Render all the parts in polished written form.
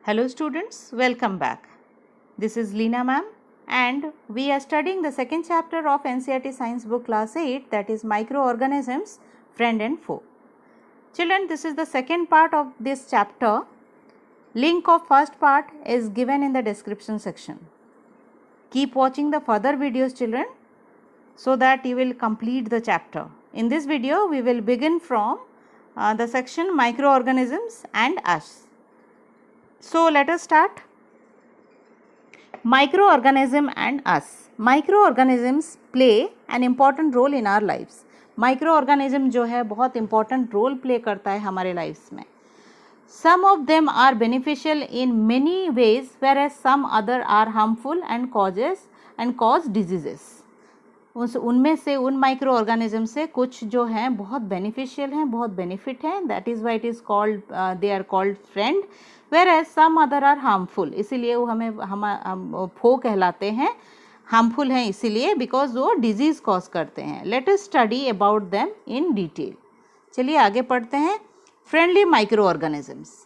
Hello students, welcome back. This is Leena ma'am and we are studying the second chapter of NCERT Science book class 8, that is Microorganisms, Friend and Foe. Children, this is the second part of this chapter. Link of first part is given in the description section. Keep watching the further videos children so that you will complete the chapter. In this video we will begin from the section Microorganisms and Us. So let us start. Microorganism and us. Microorganisms play an important role in our lives. Microorganism जो है बहुत important role play करता है हमारे lives में. Some of them are beneficial in many ways, whereas some other are harmful and cause diseases. उनमें से उन माइक्रो ऑर्गेनिज्म से कुछ जो हैं बहुत बेनिफिशियल हैं, बहुत बेनिफिट हैं, that is why it is called they are called friend, whereas some other are harmful, इसीलिए वो हम फो कहलाते हैं, हार्मफुल हैं इसीलिए बिकॉज वो डिजीज़ कॉज करते हैं. Let us study about them in detail. चलिए आगे पढ़ते हैं. Friendly microorganisms.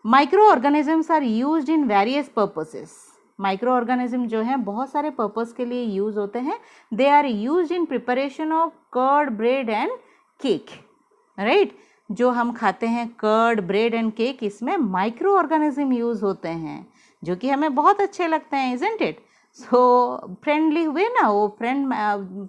Microorganisms are used in various purposes. Microorganism जो हैं बहुत सारे पर्पस के लिए यूज़ होते हैं. They are used in preparation of curd, bread and cake. Right, जो हम खाते हैं कर्ड, ब्रेड एंड केक, इसमें माइक्रो ऑर्गेनिज्म यूज़ होते हैं जो कि हमें बहुत अच्छे लगते हैं, इजंट इट. सो फ्रेंडली हुए ना वो फ्रेंड.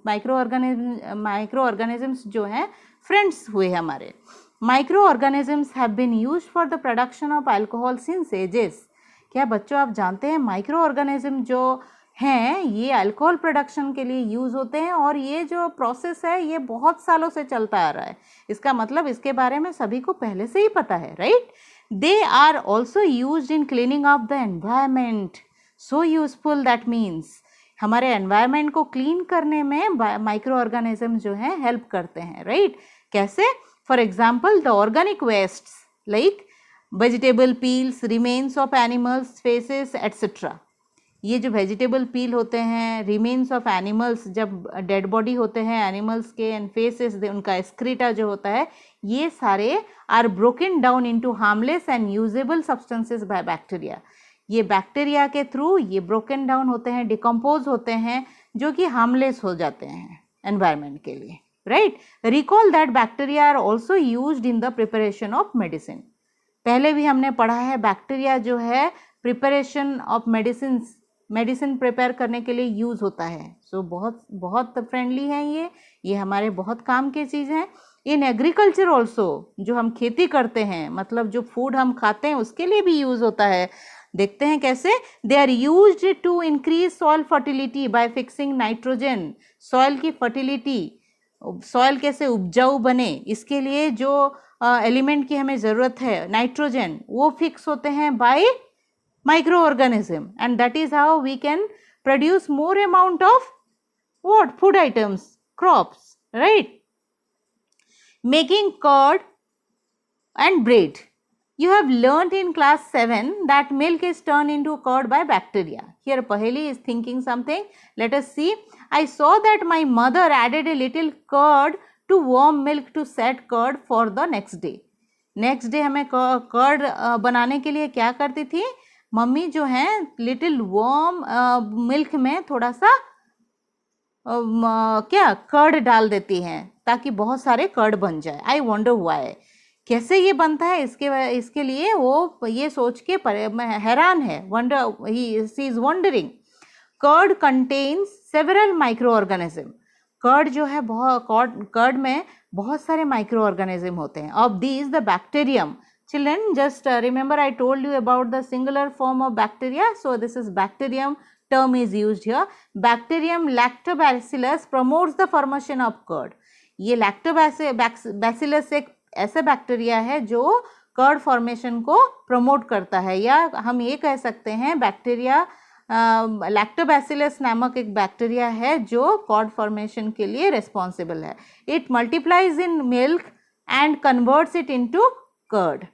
माइक्रो ऑर्गेनिजम्स जो हैं फ्रेंड्स हुए हमारे. Microorganisms have been used for the production of alcohol since ages. क्या बच्चों आप जानते हैं माइक्रो ऑर्गेनिज्म जो हैं ये अल्कोहल प्रोडक्शन के लिए यूज़ होते हैं और ये जो प्रोसेस है ये बहुत सालों से चलता आ रहा है. इसका मतलब इसके बारे में सभी को पहले से ही पता है, right. They are also used in cleaning of the environment. So useful, that means हमारे एनवायरमेंट को क्लीन करने में माइक्रो ऑर्गेनिज्म जो हैं हेल्प करते हैं, राइट. कैसे? For example the organic wastes like vegetable peels, remains of animals, faces etcetera. ये जो वेजिटेबल पील होते हैं, रिमेन्स ऑफ एनिमल्स, जब डेड बॉडी होते हैं एनिमल्स के, एंड फेसेस उनका एक्सक्रीटा जो होता है, ये सारे are broken down into harmless and usable substances by bacteria. ये बैक्टीरिया के थ्रू ये ब्रोकन डाउन होते हैं, डिकम्पोज होते हैं, जो कि हार्मलेस हो जाते हैं एनवायरनमेंट के लिए, right. Recall that bacteria are also used in the preparation of medicine. पहले भी हमने पढ़ा है बैक्टीरिया जो है प्रिपरेशन ऑफ मेडिसिन प्रिपेयर करने के लिए यूज़ होता है. सो बहुत बहुत फ्रेंडली हैं ये हमारे बहुत काम की चीज़ हैं. इन एग्रीकल्चर ऑल्सो, जो हम खेती करते हैं, मतलब जो फूड हम खाते हैं उसके लिए भी यूज़ होता है. देखते हैं कैसे. They are used to increase soil fertility by fixing nitrogen. Soil की फर्टिलिटी, सॉइल कैसे उपजाऊ बने, इसके लिए जो एलिमेंट की हमें ज़रूरत है नाइट्रोजन, वो फिक्स होते हैं by microorganism, and that is how we can produce more amount of what food items, crops, right. Making curd and bread. You have learnt in class 7 that milk is turned into curd by bacteria. Here Paheli is thinking something. Let us see. I saw that my mother added a little curd to warm milk to set curd for the next day. Next day हमें curd बनाने के लिए क्या करती थी mummy जो है, little warm milk में थोड़ा सा क्या कर्ड डाल देती हैं ताकि बहुत सारे कर्ड बन जाए. आई वंडर व्हाई, कैसे ये बनता है, इसके लिए वो ये सोच के हैरान है. Wonder, she is wondering. Curd contains several microorganism. Curd जो है कर्ड में बहुत सारे माइक्रो ऑर्गेनिज्म होते हैं. Of these the bacterium. Children just remember I told you about the singular form of bacteria. So this is bacterium term is used here. Bacterium lactobacillus promotes the formation of curd. ये lactobacillus एक ऐसा bacteria है जो curd formation को promote करता है, या हम ये कह सकते हैं बैक्टीरिया लैक्टोबैसिलस नामक एक बैक्टीरिया है जो कर्ड फॉर्मेशन के लिए रिस्पॉन्सिबल है. It multiplies in milk and converts it into curd.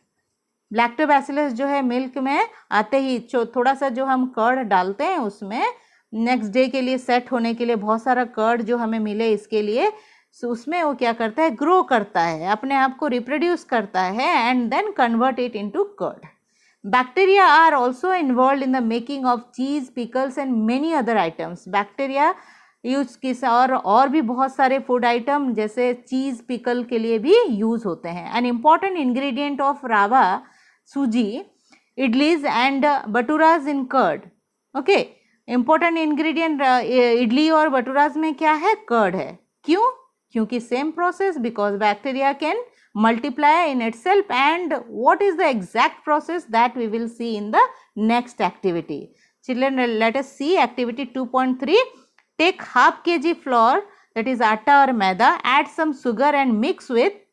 Lactobacillus जो है मिल्क में आते ही थोड़ा सा जो हम कर्ड डालते हैं उसमें नेक्स्ट डे के लिए सेट होने के लिए बहुत सारा कर्ड जो हमें मिले इसके लिए, उसमें वो क्या करता है, ग्रो करता है, अपने आप को रिप्रोड्यूस करता है and then convert it into curd. Bacteria are also involved in the making of cheese, pickles and many other items. Bacteria use किस और भी बहुत सारे फूड आइटम जैसे चीज़ पिकल के लिए भी यूज़ होते हैं. An important ingredient of rava, suji, idlis and bhaturas in curd. Okay, important ingredient idli और बटूराज में क्या है? कर्ड है. क्यों? क्योंकि same process, because bacteria can multiply in itself. And what is the exact process that we will see in the next activity. Children, let us see activity 2.3. Take half kg flour, that is atta or maida, add some sugar and mix with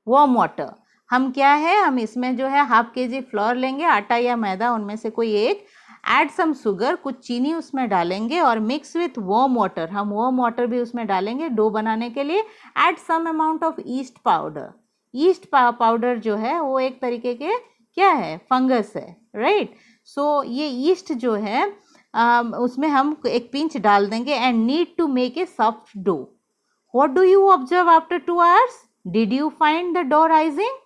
warm water. हम क्या है, हम इसमें जो है half के जी floor लेंगे, आटा या मैदा उनमें से कोई एक, ऐड सम शुगर, कुछ चीनी उसमें डालेंगे और मिक्स विथ वार्म वाटर, हम वार्म वाटर भी उसमें डालेंगे डो बनाने के लिए. Add some amount of yeast powder. Yeast powder जो है वो एक तरीके के क्या है? फंगस है, राइट. सो ये ईस्ट जो है उसमें हम एक पिंच डाल देंगे. And need to make a soft dough. What do you observe after 2 hours? Did you find the dough rising?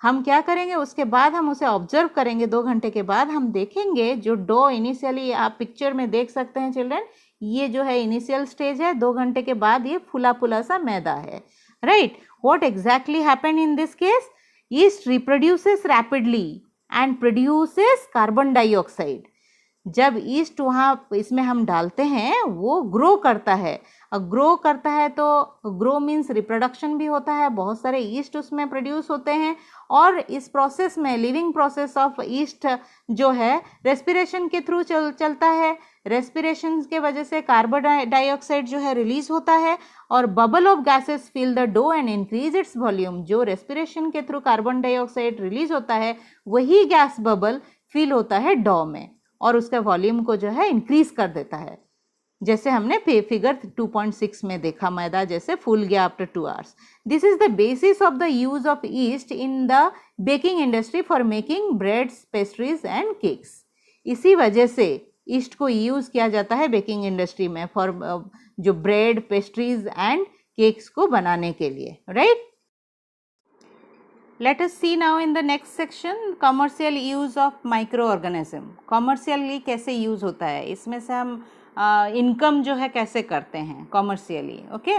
हम क्या करेंगे उसके बाद? हम उसे ऑब्जर्व करेंगे. 2 घंटे के बाद हम देखेंगे जो डो इनिशियली आप पिक्चर में देख सकते हैं चिल्ड्रन, ये जो है इनिशियल स्टेज है. 2 घंटे के बाद ये फुला फुला सा मैदा है, right. What exactly happened in this case? East reproduces rapidly and produces carbon dioxide. जब ईस्ट वहाँ इसमें हम डालते हैं वो ग्रो करता है. ग्रो करता है तो ग्रो मीन्स रिप्रोडक्शन भी होता है, बहुत सारे ईस्ट उसमें प्रोड्यूस होते हैं. और इस प्रोसेस में लिविंग प्रोसेस ऑफ ईस्ट जो है रेस्पिरेशन के थ्रू चलता है. रेस्पिरेशन के वजह से कार्बन डाइऑक्साइड जो है रिलीज होता है और bubble of gases fill the dough and increase its volume. जो रेस्पिरेशन के थ्रू कार्बन डाइऑक्साइड रिलीज होता है वही गैस बबल फिल होता है डो में और उसका वॉल्यूम को जो है इंक्रीज कर देता है. जैसे हमने फिगर 2.6 में देखा, मैदा जैसे फूल गया after 2 hours. This is the basis of the use of east in the baking industry for making breads, pastries and cakes. इसी वजह से ईस्ट को यूज किया जाता है बेकिंग इंडस्ट्री में फॉर जो ब्रेड, पेस्ट्रीज एंड केक्स को बनाने के लिए, right. Let us see now in the next section commercial use of microorganism. Commercially कैसे यूज होता है, इसमें से हम इनकम जो है कैसे करते हैं commercially. Okay,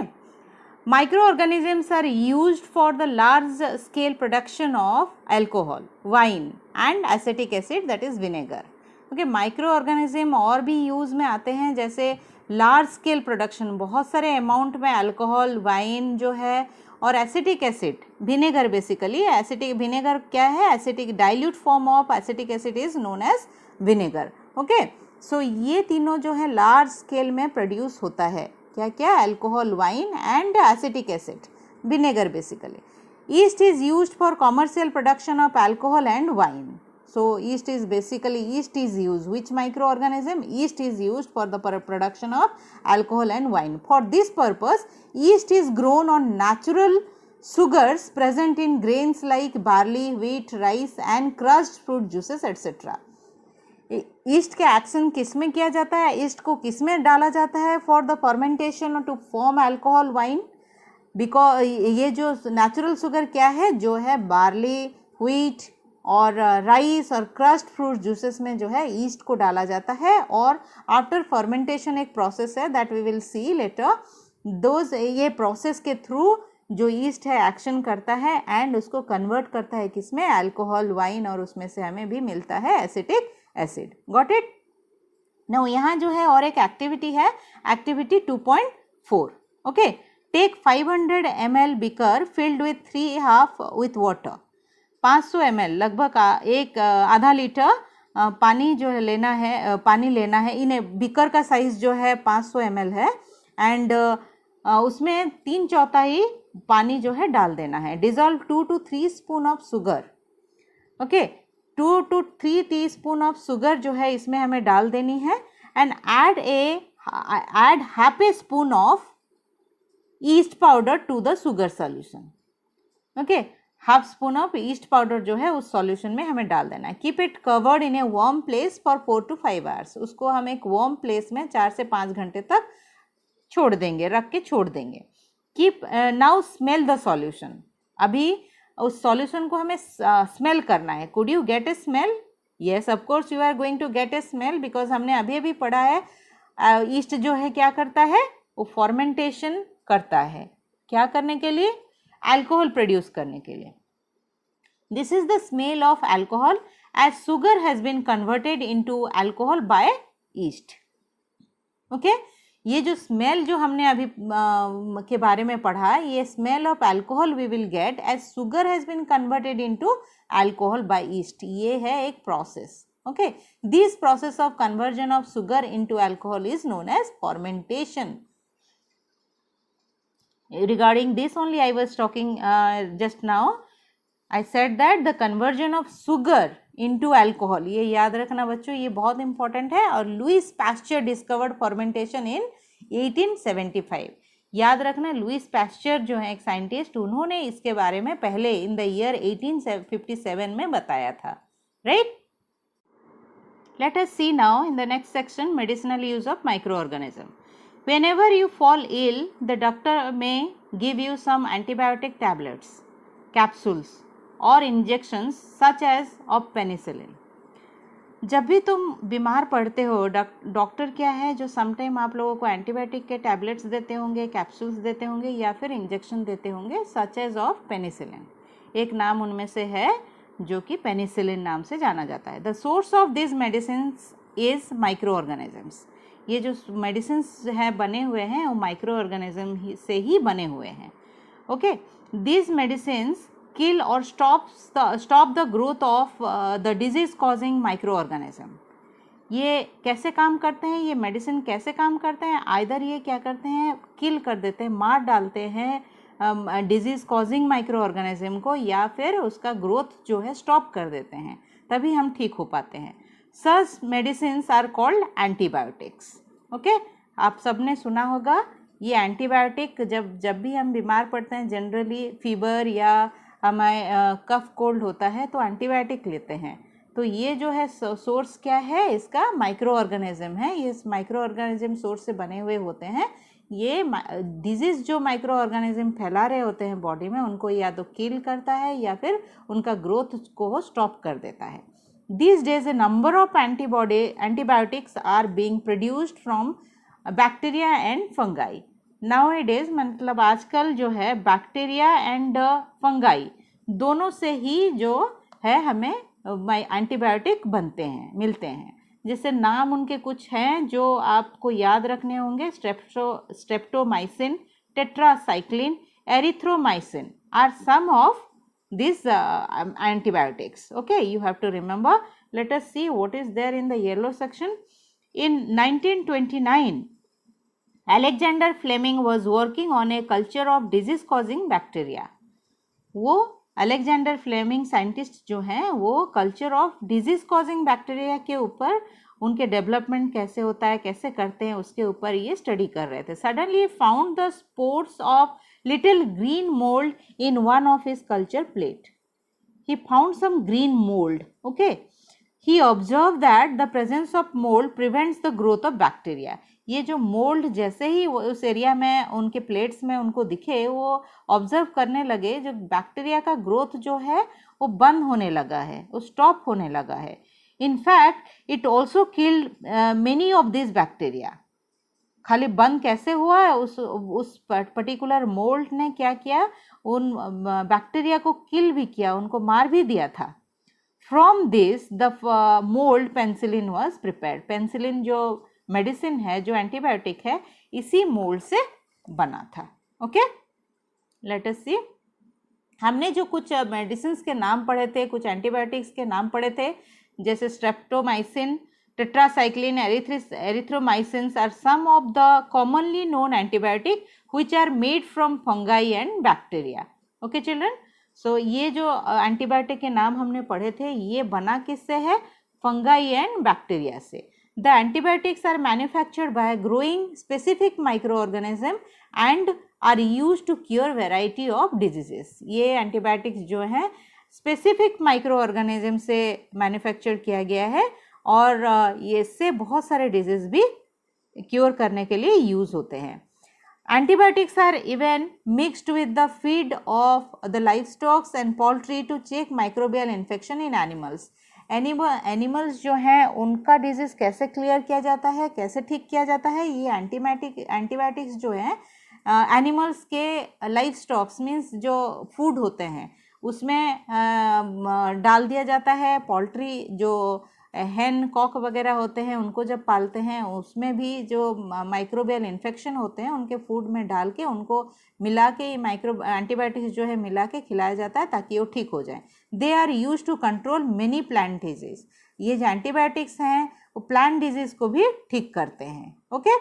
microorganisms are used for the large scale production of alcohol, wine and acetic acid that is vinegar. Okay, microorganism और भी यूज में आते हैं जैसे लार्ज स्केल प्रोडक्शन, बहुत सारे अमाउंट में अल्कोहल, वाइन जो है और acetic acid, vinegar. Basically acetic vinegar क्या है? Acetic dilute form of acetic acid is known as vinegar. Okay, so ये तीनों जो है लार्ज स्केल में प्रोड्यूस होता है. क्या क्या? Alcohol, wine and acetic acid, vinegar basically. East is used for commercial production of alcohol and wine. So yeast is basically, yeast is used, which microorganism? Yeast is used for the production of alcohol and wine. For this purpose, yeast is grown on natural sugars present in grains like barley, wheat, rice and crushed fruit juices etc. East के action किस में किया जाता है? Yeast को किस में डाला जाता है? For the formentation to form alcohol, wine. Because ये जो नेचुरल शुगर क्या है, जो है बार्ली, व्हीट और राइस और क्रस्ट फ्रूट जूसेस में जो है ईस्ट को डाला जाता है. और आफ्टर फर्मेंटेशन एक प्रोसेस है that we will see later. Those ये प्रोसेस के थ्रू जो ईस्ट है एक्शन करता है एंड उसको कन्वर्ट करता है किसमें? अल्कोहल, वाइन और उसमें से हमें भी मिलता है acetic acid. Got it? Now यहाँ जो है और एक एक्टिविटी है, activity 2.4. Okay, take 500 ml beaker filled with 3/2 with water. 500 ml लगभग एक आधा लीटर पानी जो है लेना है, पानी लेना है. इन्हें बीकर का साइज जो है 500 ml है एंड उसमें 3/4 पानी जो है डाल देना है. Dissolve 2 to 3 spoon of sugar. Okay, 2 to 3 teaspoon of sugar जो है इसमें हमें डाल देनी है. And add half a spoon of yeast powder to the sugar solution. Okay, half spoon of yeast powder जो है उस सॉल्यूशन में हमें डाल देना है. Keep it covered in a warm place for 4 to 5 hours. उसको हम एक वार्म प्लेस में 4 से 5 घंटे तक छोड़ देंगे, रख के छोड़ देंगे. Keep now smell the solution. अभी उस सॉल्यूशन को हमें स्मेल करना है। Could you get a smell? Yes, of course you are going to get a smell, because हमने अभी अभी पढ़ा है ईस्ट जो है क्या करता है, वो फॉर्मेंटेशन करता है। क्या करने के लिए? अल्कोहल प्रोड्यूस करने के लिए। This is the smell of alcohol as sugar has been converted into alcohol by yeast. Okay, ये जो स्मेल जो हमने अभी के बारे में पढ़ा, ये smell of alcohol we will get as sugar has been converted into alcohol by yeast. ये है एक process. Okay, this process of conversion of sugar into alcohol is known as fermentation. Regarding this only I was talking just now. I said that the conversion of sugar into alcohol, ये याद रखना बच्चों, ये बहुत important है। और Louis Pasteur discovered fermentation इन 1875। याद रखना, लुइस पास्चर जो है एक साइंटिस्ट, उन्होंने इसके बारे में पहले इन द ईयर 1857 में बताया था। Right, let us see now in the next section medicinal use of microorganism. Whenever you fall ill, the doctor may give you some antibiotic tablets, capsules or injections such as of penicillin. जब भी तुम बीमार पड़ते हो, doctor क्या है जो sometime आप लोगों को एंटीबायोटिक के टैबलेट्स देते होंगे, कैप्सूल्स देते होंगे या फिर इंजेक्शन देते होंगे, सच एज ऑफ पेनिसिलिन। एक नाम उनमें से है जो कि पेनिसिलिन नाम से जाना जाता है। The source of this medicine is micro organisms. ये जो मेडिसिन हैं बने हुए हैं वो माइक्रो ऑर्गेनिज्म से ही बने हुए हैं। ओके, दिस मेडिसिन किल और stop the growth of the disease causing micro organism. ये कैसे काम करते हैं, ये मेडिसिन कैसे काम करते हैं? आइदर ये क्या करते हैं, किल कर देते हैं, मार डालते हैं डिजीज कॉजिंग माइक्रो ऑर्गेनिज्म को, या फिर उसका ग्रोथ जो है स्टॉप कर देते हैं, तभी हम ठीक हो पाते हैं। Such medicines are called antibiotics. Okay, आप सबने सुना होगा ये एंटीबायोटिक। जब भी हम बीमार पड़ते हैं, जनरली फीवर या हमें कफ कोल्ड होता है तो एंटीबायोटिक लेते हैं। तो ये जो है सोर्स क्या है इसका, माइक्रो ऑर्गेनिज्म है। ये माइक्रो ऑर्गेनिज्म सोर्स से बने हुए होते हैं। ये डिजीज़ जो माइक्रो ऑर्गेनिज्म फैला रहे होते हैं बॉडी में, उनको या तो किल करता है या फिर उनका ग्रोथ को स्टॉप कर देता है। These days a number of antibiotics are being produced from bacteria and fungi. Nowadays मतलब आजकल जो है बैक्टीरिया एंड फंगाई दोनों से ही जो है हमें एंटीबायोटिक बनते हैं, मिलते हैं। जैसे नाम उनके कुछ हैं जो आपको याद रखने होंगे, streptomycin, tetracycline, erythromycin are some of these antibiotics. Okay, you have to remember. Let us see what is there in the yellow section. In 1929 Alexander Fleming was working on a culture of disease causing bacteria. वो Alexander Fleming scientist जो हैं वो culture of disease causing bacteria के ऊपर, उनके development कैसे होता है, कैसे करते हैं, उसके ऊपर ये स्टडी कर रहे थे। Suddenly found the spores of little green mold in one of his culture plate. He found some green mold. Okay, he observed that the presence of mold prevents the growth of bacteria. ये जो mould जैसे ही उस area में उनके plates में उनको दिखे, वो ऑब्जर्व करने लगे जो बैक्टीरिया का ग्रोथ जो है वो बंद होने लगा है, वो स्टॉप होने लगा है। In fact it also killed many of this bacteria. खाली बंद कैसे हुआ है, उस पर्टिकुलर मोल्ड ने क्या किया, उन बैक्टीरिया को किल भी किया, उनको मार भी दिया था। From this the mould penicillin was prepared. Penicillin जो मेडिसिन है, जो एंटीबायोटिक है, इसी मोल्ड से बना था। ओके, लेट अस सी। हमने जो कुछ मेडिसिन के नाम पढ़े थे, कुछ एंटीबायोटिक्स के नाम पढ़े थे, जैसे streptomycin, tetracycline, erythromycins are some of the commonly known antibiotic which are made from fungi and bacteria. Okay children, so ये जो एंटीबायोटिक के नाम हमने पढ़े थे, ये बना किससे है, fungi and bacteria से। The antibiotics are manufactured by growing specific microorganism and are used to cure variety of diseases. ये एंटीबायोटिक्स जो है स्पेसिफिक माइक्रो ऑर्गेनिज्म से मैन्युफैक्चर किया गया है और ये इससे बहुत सारे डिजीज़ भी क्योर करने के लिए यूज़ होते हैं। Antibiotics are even mixed with the feed of the livestock and poultry to check microbial infection in animals. Animals जो हैं उनका डिजीज़ कैसे क्लियर किया जाता है, कैसे ठीक किया जाता है, ये एंटीबायोटिक्स जो है एनिमल्स के लाइफ स्टॉक्स मीन्स जो फूड होते हैं उसमें डाल दिया जाता है. पोल्ट्री जो हैन कॉक वगैरह होते हैं उनको जब पालते हैं उसमें भी जो माइक्रोबियल इन्फेक्शन होते हैं उनके फूड में डाल के उनको मिला के एंटीबायोटिक्स जो है मिला के खिलाया जाता है ताकि वो ठीक हो जाए. They are use to control many plant disease. ये जो एंटीबायोटिक्स हैं वो प्लांट डिजीज को भी ठीक करते हैं. Okay,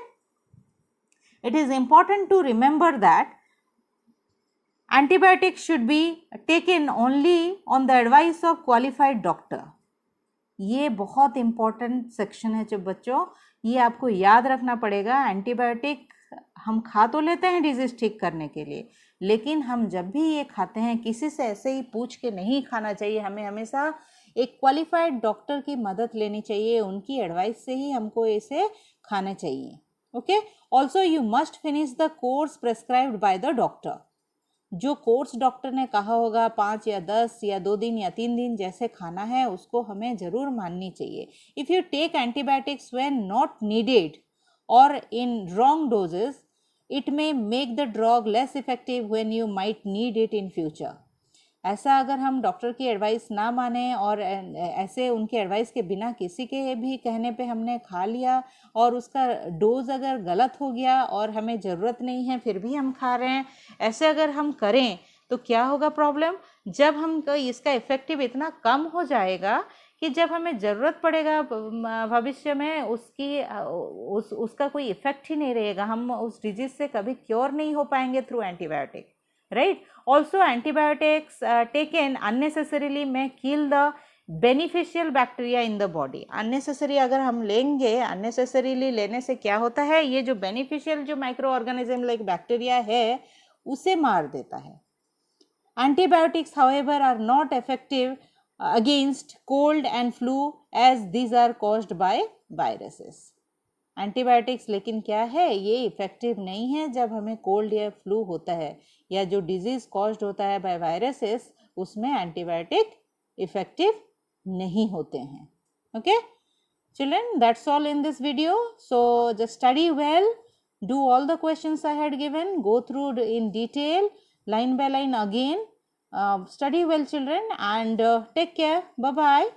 it is important to remember that antibiotics should be taken only on the advice of qualified doctor. ये बहुत इम्पॉर्टेंट सेक्शन है जो बच्चों, ये आपको याद रखना पड़ेगा. एंटीबायोटिक हम खा तो लेते हैं डिजीज ठीक करने के लिए, लेकिन हम जब भी ये खाते हैं किसी से ऐसे ही पूछ के नहीं खाना चाहिए. हमें हमेशा एक क्वालिफाइड डॉक्टर की मदद लेनी चाहिए, उनकी एडवाइस से ही हमको इसे खाना चाहिए. Okay, also you must finish the course prescribed by the doctor. जो कोर्स डॉक्टर ने कहा होगा 5 या 10 या 2 दिन या 3 दिन जैसे खाना है उसको हमें ज़रूर माननी चाहिए. If you take antibiotics when not needed और in wrong doses it may make the drug less effective when you might need it in future. ऐसा अगर हम डॉक्टर की एडवाइस ना माने और ऐसे उनके एडवाइस के बिना किसी के भी कहने पे हमने खा लिया और उसका डोज अगर गलत हो गया और हमें ज़रूरत नहीं है फिर भी हम खा रहे हैं, ऐसे अगर हम करें तो क्या होगा प्रॉब्लम. जब हम इसका इफ़ेक्टिव इतना कम हो जाएगा कि जब हमें ज़रूरत पड़ेगा भविष्य में उसका कोई इफ़ेक्ट ही नहीं रहेगा. हम उस डिजीज़ से कभी क्योर नहीं हो पाएंगे through antibiotic. Right? Also, antibiotics taken unnecessarily may kill the beneficial bacteria in the body. Unnecessary अगर हम लेंगे, unnecessarily लेने से क्या होता है, ये जो beneficial जो माइक्रो ऑर्गेनिज्म लाइक बैक्टीरिया है उसे मार देता है. Antibiotics, however, are not effective against cold and flu as these are caused by viruses. Antibiotics लेकिन क्या है, ये इफ़ेक्टिव नहीं है जब हमें कोल्ड या फ्लू होता है या जो डिजीज़ कॉज्ड होता है बाय वायरसेस, उसमें एंटीबायोटिक इफ़ेक्टिव नहीं होते हैं. Okay children, that's all in this video. So just study well, do all the questions I had given, go through in detail line by line again. Study well children and take care. Bye bye.